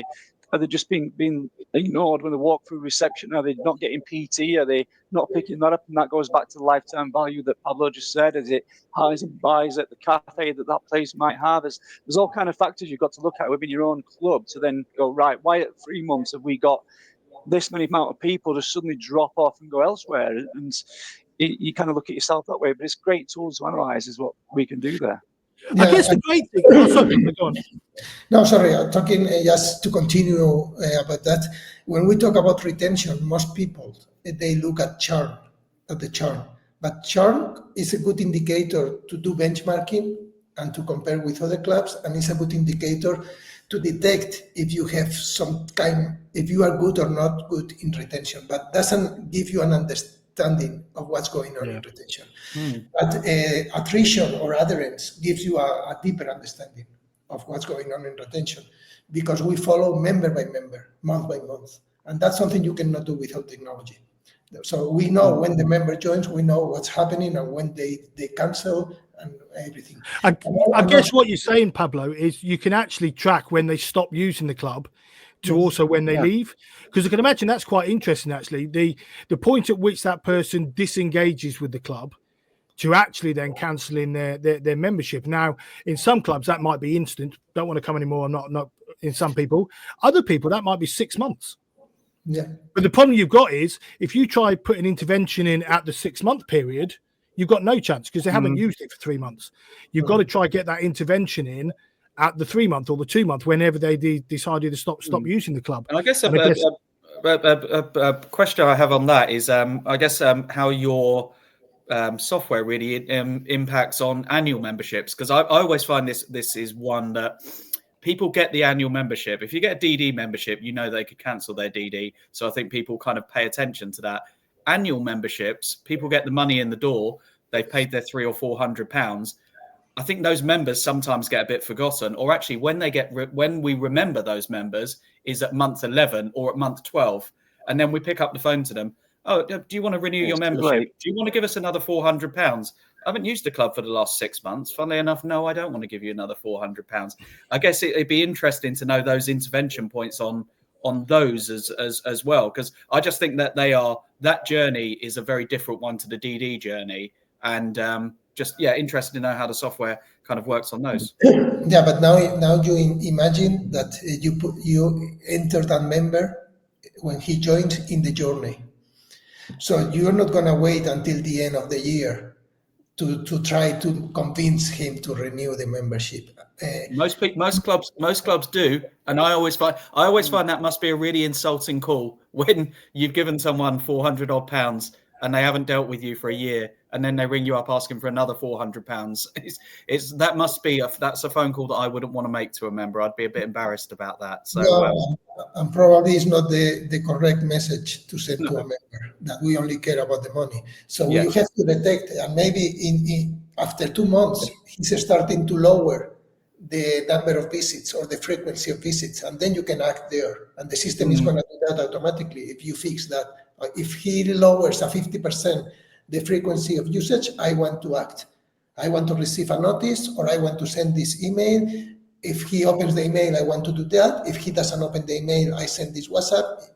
Are they just being ignored when they walk through reception? Are they not getting PT? Are they not picking that up? And that goes back to the lifetime value that Pablo just said. Is it highs and buys at the cafe that place might have? There's all kind of factors you've got to look at within your own club to then go, right, why at 3 months have we got this many amount of people to suddenly drop off and go elsewhere? And you kind of look at yourself that way. But it's great tools to analyze is what we can do there. Yeah, I guess the great thing. Go on. No, sorry, I'm talking just to continue about that. When we talk about retention, most people, they look at the churn. But churn is a good indicator to do benchmarking and to compare with other clubs, and it's a good indicator to detect if you have if you are good or not good in retention, but doesn't give you an understanding of what's going on in retention. But attrition or adherence gives you a deeper understanding of what's going on in retention, because we follow member by member, month by month. And that's something you cannot do without technology. So we know when the member joins, we know what's happening and when they cancel and everything. I guess what you're saying, Pablo, is you can actually track when they stop using the club to also when they leave. Because I can imagine that's quite interesting, actually. The point at which that person disengages with the club to actually then cancelling their membership. Now, in some clubs, that might be instant. Don't want to come anymore. Not in some people. Other people, that might be 6 months. Yeah. But the problem you've got is if you try putting intervention in at the 6 month period, you've got no chance because they haven't used it for 3 months. You've got to try get that intervention in at the 3 month or the 2 month whenever they decided to stop using the club. And I guess a question I have on that is how your software really impacts on annual memberships, because I always find this is one that people get the annual membership. If you get a DD membership, they could cancel their DD. So I think people kind of pay attention to that. Annual memberships, people get the money in the door. They've paid their £300 or £400. I think those members sometimes get a bit forgotten, or actually when we remember those members is at month 11 or at month 12. And then we pick up the phone to them. oh, do you want to renew your It's too membership? late. Do you want to give us another £400? I haven't used the club for the last 6 months. Funnily enough, no, I don't want to give you another £400. I guess it'd be interesting to know those intervention points on those as well, because I just think that that journey is a very different one to the DD journey, and interested to know how the software kind of works on those. Yeah, but now you imagine that you enter that member when he joins in the journey. So you're not going to wait until the end of the year to try to convince him to renew the membership. Most clubs do, and I always find that must be a really insulting call when you've given someone £400 odd and they haven't dealt with you for a year, and then they ring you up asking for another £400. That's a phone call that I wouldn't want to make to a member. I'd be a bit embarrassed about that. So, and probably it's not the correct message to send to a member that we only care about the money. So you have to detect, and maybe after 2 months, he's starting to lower the number of visits or the frequency of visits, and then you can act there. And the system is going to do that automatically if you fix that. If he lowers a 50% the frequency of usage, I want to act. I want to receive a notice, or I want to send this email. If he opens the email, I want to do that. If he doesn't open the email, I send this WhatsApp.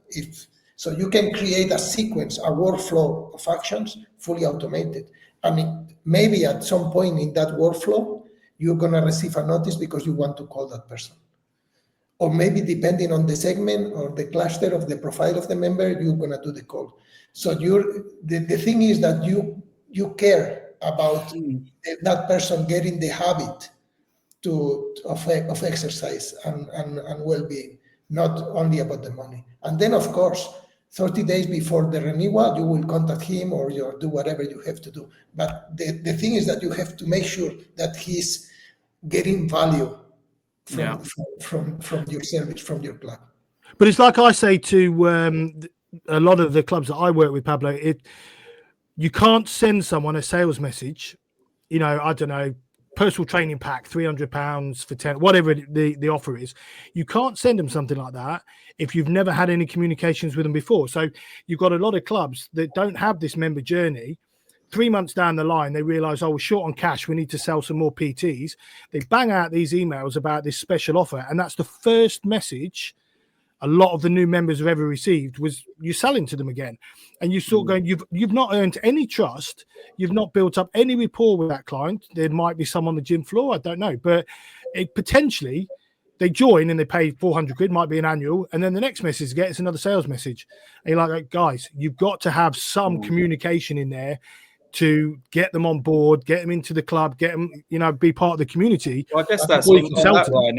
So you can create a sequence, a workflow of actions fully automated. I mean, maybe at some point in that workflow, you're going to receive a notice because you want to call that person. Or maybe depending on the segment or the cluster of the profile of the member, you're going to do the call. So the thing is that you care about that person getting the habit of exercise and well-being, not only about the money. And then, of course, 30 days before the renewal, you will contact him or you do whatever you have to do. But the thing is that you have to make sure that he's getting value from your service, from your club. But it's like I say to a lot of the clubs that I work with, Pablo, you can't send someone a sales message, I don't know, personal training pack, £300 for 10, whatever the offer is. You can't send them something like that if you've never had any communications with them before. So you've got a lot of clubs that don't have this member journey. 3 months down the line, they realize, we're short on cash. We need to sell some more PTs. They bang out these emails about this special offer. And that's the first message a lot of the new members have ever received was you selling to them again. And you sort of going, you've not earned any trust. You've not built up any rapport with that client. There might be some on the gym floor. I don't know. But potentially they join and they pay 400 quid, might be an annual. And then the next message gets another sales message. And you're like, guys, you've got to have some communication in there to get them on board, get them into the club, get them, be part of the community. Well, I guess that's on that, Ryan.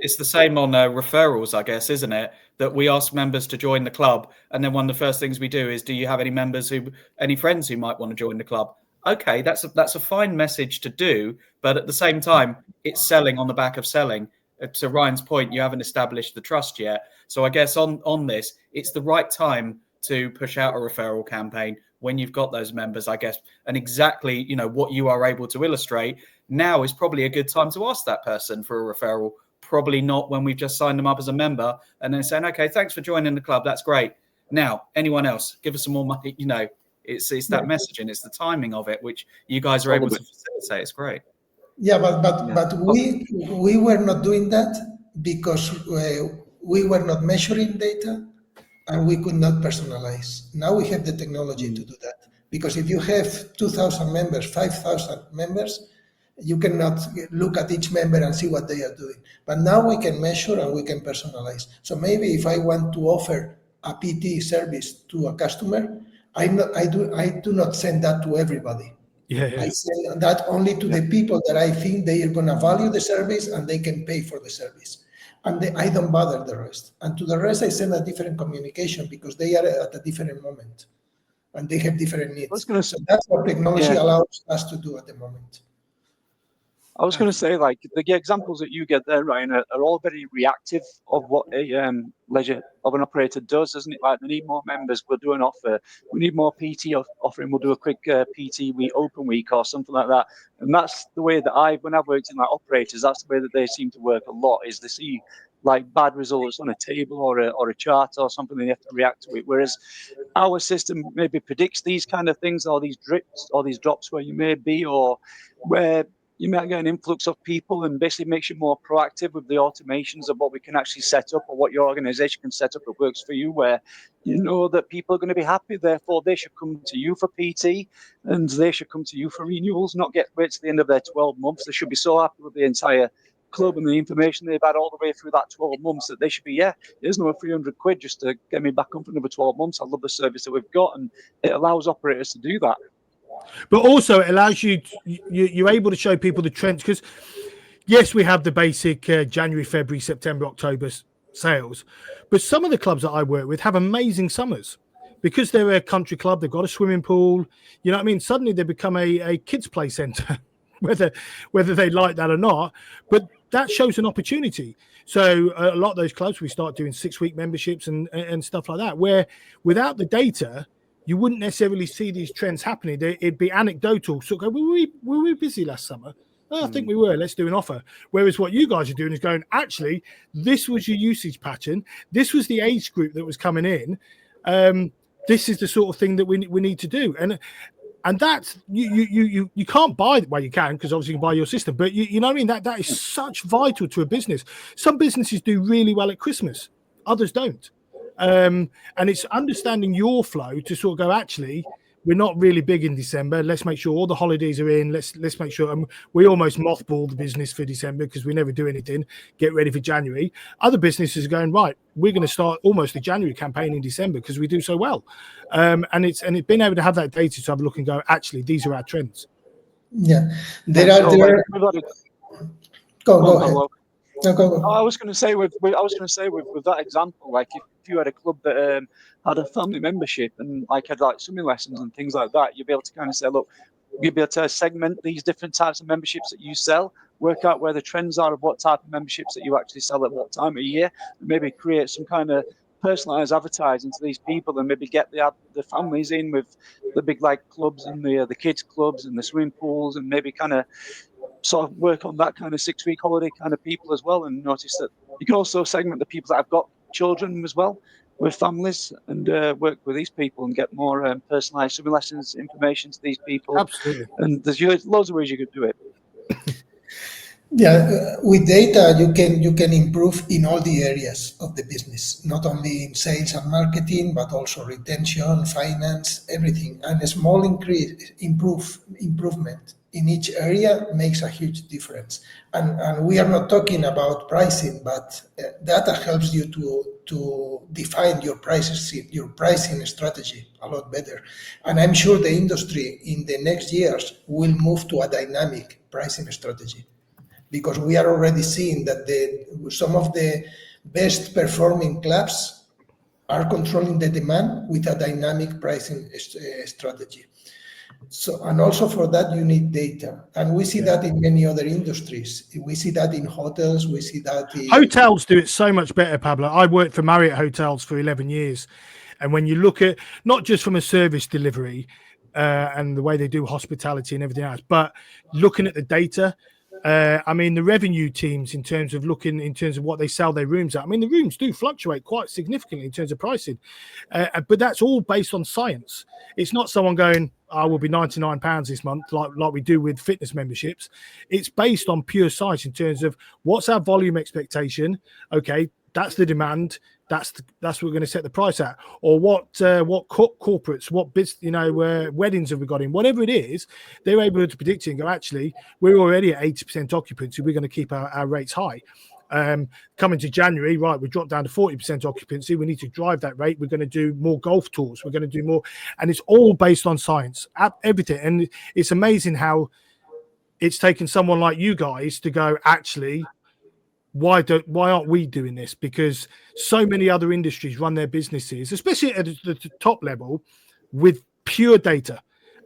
It's the same on referrals, I guess, isn't it? That we ask members to join the club, and then one of the first things we do is, do you have any friends who might want to join the club? Okay, that's a fine message to do, but at the same time, it's selling on the back of selling. To Ryan's point, you haven't established the trust yet. So I guess on this, it's the right time to push out a referral campaign when you've got those members, I guess, and exactly, what you are able to illustrate now is probably a good time to ask that person for a referral. Probably not when we've just signed them up as a member and then saying, okay, thanks for joining the club. That's great. Now, anyone else, give us some more money. It's that messaging, it's the timing of it, which you guys are able to facilitate. It's great. Yeah, but we were not doing that because we were not measuring data. And we could not personalize. Now we have the technology to do that. Because if you have 2,000 members, 5,000 members, you cannot look at each member and see what they are doing. But now we can measure and we can personalize. So maybe if I want to offer a PT service to a customer, I do not send that to everybody. Yeah. I send that only to the people that I think they are going to value the service and they can pay for the service. And I don't bother the rest. And to the rest, I send a different communication because they are at a different moment and they have different needs. So that's what technology allows us to do at the moment. I was going to say, like, the examples that you get there, Ryan, are all very reactive of what a leisure of an operator does, isn't it? Like, they need more members, we'll do an offer. We need more PT offering, we'll do a quick PT open week or something like that. And that's the way that when I've worked in like operators, that's the way that they seem to work a lot, is they see like bad results on a table or a chart or something, and you have to react to it. Whereas our system maybe predicts these kind of things, or these drips or these drops where you may be, or where you might get an influx of people, and basically makes you more proactive with the automations of what we can actually set up, or what your organization can set up that works for you, where you know that people are going to be happy, therefore they should come to you for PT, and they should come to you for renewals, not wait to the end of their 12 months. They should be so happy with the entire club and the information they've had all the way through that 12 months that they should be, there's no 300 quid just to get me back on for another 12 months. I love the service that we've got, and it allows operators to do that. But also it allows you're able to show people the trends, because yes, we have the basic January, February, September, October sales, but some of the clubs that I work with have amazing summers because they're a country club. They've got a swimming pool, you know what I mean? Suddenly they become a kids play centre, whether they like that or not, but that shows an opportunity. So a lot of those clubs, we start doing 6-week memberships and stuff like that, where without the data, you wouldn't necessarily see these trends happening. It'd be anecdotal. So go, were we busy last summer? Oh, I think we were. Let's do an offer. Whereas what you guys are doing is going, actually, this was your usage pattern. This was the age group that was coming in. This is the sort of thing that we need to do. And that's you can't buy, well, you can, because obviously you can buy your system, but you know what I mean? That is such vital to a business. Some businesses do really well at Christmas, others don't. And it's understanding your flow to sort of go, actually, we're not really big in December. Let's make sure all the holidays are in. Let's make sure we almost mothball the business for December because we never do anything. Get ready for January. Other businesses are going, right, we're going to start almost a January campaign in December because we do so well. And it's being able to have that data to have a look and go, actually, these are our trends. Yeah, there are. Go ahead. No, go. I was going to say with that example, like if you had a club that had a family membership and like had like swimming lessons and things like that, you'd be able to kind of say, look, you'd be able to segment these different types of memberships that you sell, work out where the trends are of what type of memberships that you actually sell at what time of year, and maybe create some kind of personalized advertising to these people, and maybe get the families in with the big like clubs and the kids clubs and the swimming pools, and maybe kind of sort of work on that kind of 6-week holiday kind of people as well. And notice that you can also segment the people that have got children as well with families, and work with these people and get more personalized swimming lessons information to these people. Absolutely. And there's loads of ways you could do it. Yeah, with data you can improve in all the areas of the business, not only in sales and marketing, but also retention, finance, everything. And a small improvement in each area makes a huge difference. And we are not talking about pricing, but data helps you to define your pricing strategy a lot better. And I'm sure the industry in the next years will move to a dynamic pricing strategy, because we are already seeing that some of the best performing clubs are controlling the demand with a dynamic pricing strategy. So, and also for that you need data, and we see that in many other industries. We see that in hotels. We see that in hotels do it so much better, Pablo. I worked for Marriott Hotels for 11 years, and when you look at not just from a service delivery and the way they do hospitality and everything else, but looking at the data. I mean, the revenue teams, in terms of what they sell their rooms at. I mean, the rooms do fluctuate quite significantly in terms of pricing, but that's all based on science. It's not someone going, "I will be £99 this month," like we do with fitness memberships. It's based on pure science in terms of what's our volume expectation. Okay, that's the demand. That's what we're going to set the price at, or what corporates, what business, weddings have we got in, whatever it is, they're able to predict it and go, actually, we're already at 80% occupancy. We're going to keep our rates high. Coming to January, right, we dropped down to 40% occupancy. We need to drive that rate. We're going to do more golf tours. We're going to do more, and it's all based on science, everything. And it's amazing how it's taken someone like you guys to go, actually, why aren't we doing this? Because so many other industries run their businesses, especially at the top level, with pure data,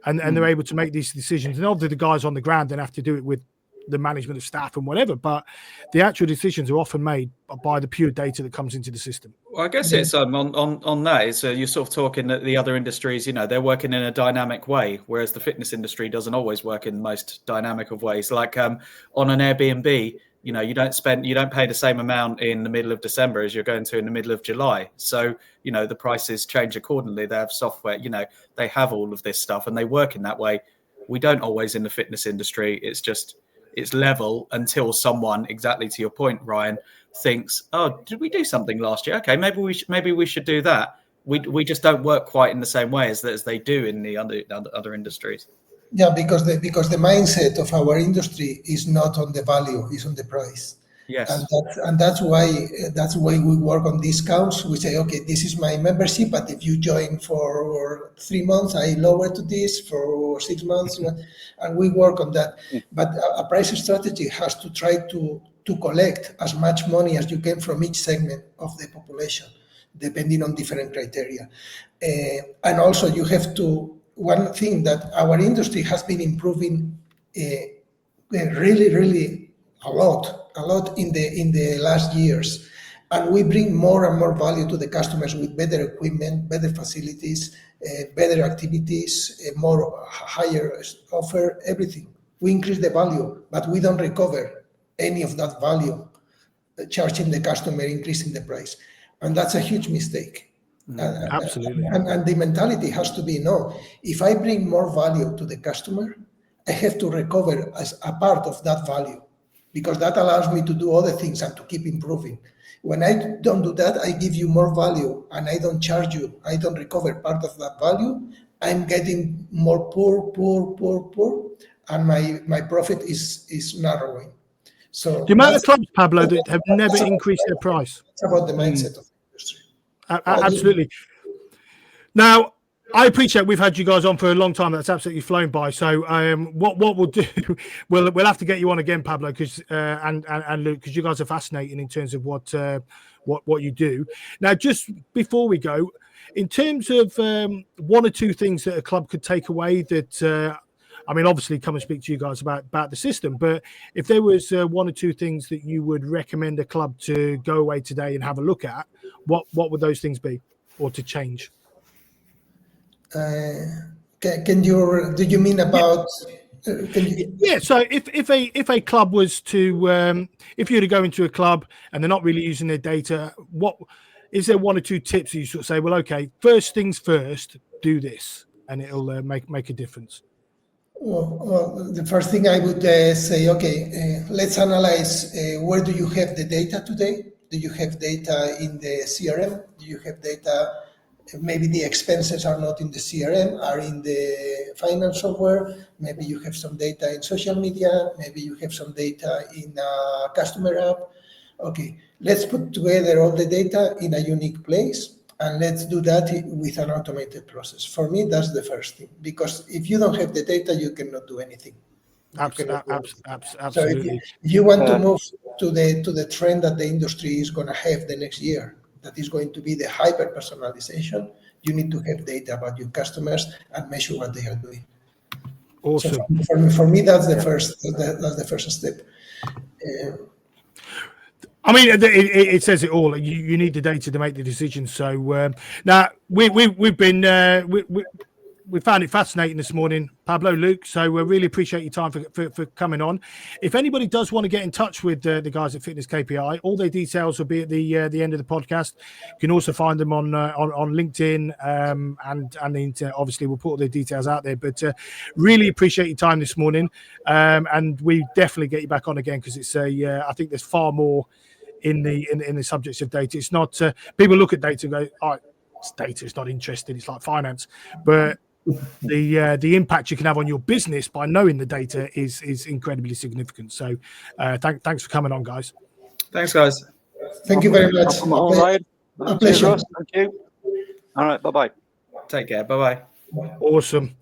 and they're able to make these decisions. And obviously the guys on the ground then have to do it with the management of staff and whatever, but the actual decisions are often made by the pure data that comes into the system. Well, I guess it's on that is you're sort of talking that the other industries, they're working in a dynamic way, whereas the fitness industry doesn't always work in the most dynamic of ways. Like on an Airbnb, You know, you don't pay the same amount in the middle of December as you're going to in the middle of July. So, you know, the prices change accordingly. They have software, you know, they have all of this stuff and they work in that way. We don't always in the fitness industry. It's level until someone, exactly to your point, Ryan, thinks, oh, did we do something last year? Okay, maybe we should do that. We just don't work quite in the same way as they do in the other industries. Yeah, because the mindset of our industry is not on the value, is on the price. Yes, and that's why we work on discounts. We say, okay, this is my membership, but if you join for 3 months, I lower to this for 6 months, and we work on that. But a pricing strategy has to try to collect as much money as you can from each segment of the population, depending on different criteria. And also you have to, one thing that our industry has been improving really a lot in the last years, and we bring more and more value to the customers with better equipment, better facilities, better activities, more higher offer, everything. We increase the value, but we don't recover any of that value, charging the customer, increasing the price, and that's a huge mistake. Absolutely. And the mentality has to be, no, if I bring more value to the customer, I have to recover as a part of that value, because that allows me to do other things and to keep improving. When I don't do that, I give you more value and I don't charge you, I don't recover part of that value, I'm getting more poor, and my profit is narrowing. So The amount of clubs, Pablo, that have never increased their price. It's about the mindset of the industry. Absolutely. Now, I appreciate we've had you guys on for a long time. That's absolutely flown by. So, what we'll do, we'll have to get you on again, Pablo, because and Luke, because you guys are fascinating in terms of what you do. Now, just before we go, in terms of one or two things that a club could take away that. I mean, obviously, come and speak to you guys about the system. But if there was one or two things that you would recommend a club to go away today and have a look at, what would those things be, or to change? Do you mean about? Yeah. So if a club was to, if you were to go into a club and they're not really using their data, what is there one or two tips that you sort of say? Well, okay, first things first, do this, and it'll make a difference. Well, the first thing I would say, okay, let's analyze where do you have the data today? Do you have data in the CRM? Do you have data, maybe the expenses are not in the CRM, are in the finance software? Maybe you have some data in social media, maybe you have some data in a customer app. Okay, let's put together all the data in a unique place, and let's do that with an automated process. For me, that's the first thing, because if you don't have the data, you cannot do anything. Absolutely. So if you want to move to the trend that the industry is going to have the next year, that is going to be the hyper personalization, you need to have data about your customers and measure what they are doing. Awesome. So for me, that's the first step. I mean, it says it all. You need the data to make the decision. So now we found it fascinating this morning, Pablo, Luke. So we really appreciate your time for coming on. If anybody does want to get in touch with the guys at Fitness KPI, all their details will be at the end of the podcast. You can also find them on LinkedIn and the internet. Obviously, we'll put all their details out there. But really appreciate your time this morning, and we definitely get you back on again, because it's I think there's far more in the subjects of data. It's not people look at data and go, "Oh, it's data. It's not interesting. It's like finance," but the impact you can have on your business by knowing the data is incredibly significant. So thanks for coming on, guys. Thanks, guys. Thank you very much. All right. A pleasure. Thank you. All right. Bye-bye. Take care. Bye-bye. Awesome.